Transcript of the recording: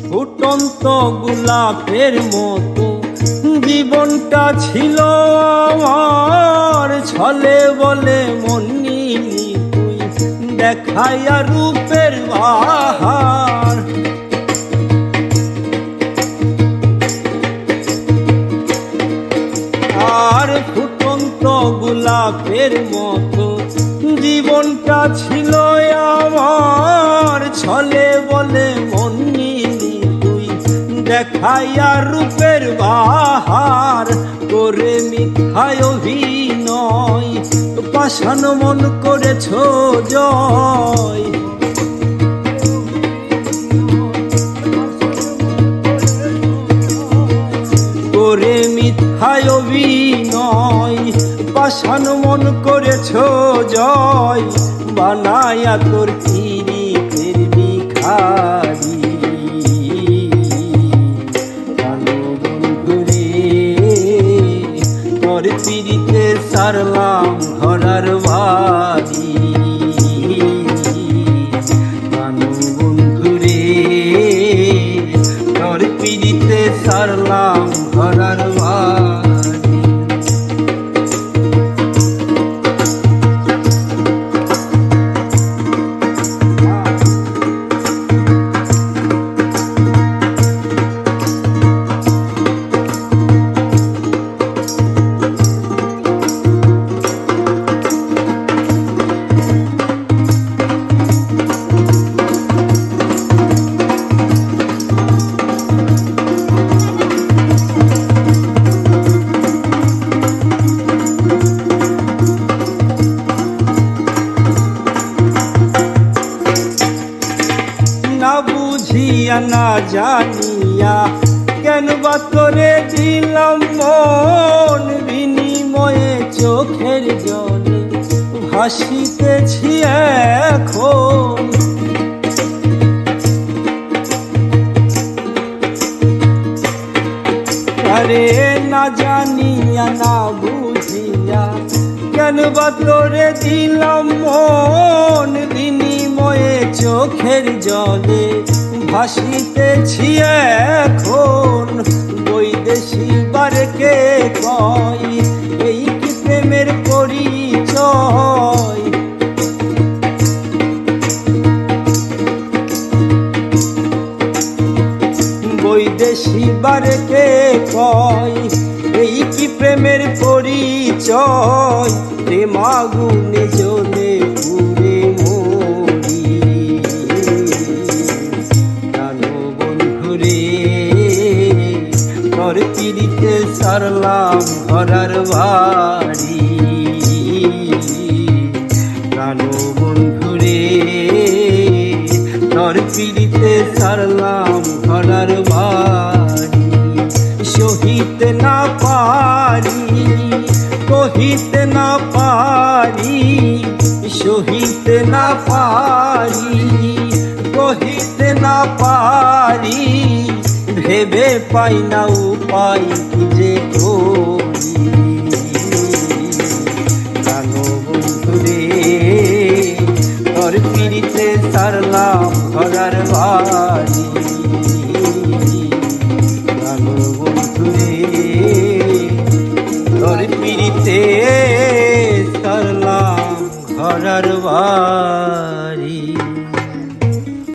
ফুটন্ত গোলাপের মতো জীবনটা ছিল আমার, ছলে বলে মন নিলি তুই দেখাইয়া রূপের বাহার। আর ফুটন্ত গোলাপের মতো জীবনটা ছিল আমার, ছলে বলে মন নিলি তুই দেখাইয়া রূপের বাহার। করে মিথ্যায় অভিনয় পাষাণ মন করেছ জয়। করে মিথ্যায় অভিনয় পাষাণ মন করেছ জয়। বানায়া তোর পীড়িতের ভিখারি তোর পীড়িতে সারলাম ঘরার বাড়ি। বন্ধুরে তোর পীড়িতে সারলাম ঘরার বাড়ি। না বুঝিয়া না জানিয়া কেন বা তোরে দিলাম মন, বিনিময়ে চোখের জলে ভাসিতেছি এখন। আরে না জানিয়া না বুঝিয়া কেন বা তোরে দিলাম মন, বিনিময়ে চোখের জলে ভাসিতেছি এখন। বৈদেশি বারকে কয় এই কি প্রেমের পরিচয়। বৈদেশি বারকে কয় এই কি প্রেমের পরিচয়। প্রেম আগুনে জ্বলে পুড়ে মরি জানো বন্ধুরে তোর পীড়িতে সারলাম ঘরার বাড়ি। জানো বন্ধুরে তোর পীড়িতে সারলাম ঘরার বাড়ি। সহিতে না পারি কহিতে না পারি, সহিতে না পারি কহিতে না পারি। ভেবে পাই না উপায় কি যে করি। জানো বন্ধুরে তোর পীড়িতে সারলাম ঘরার বাড়ি।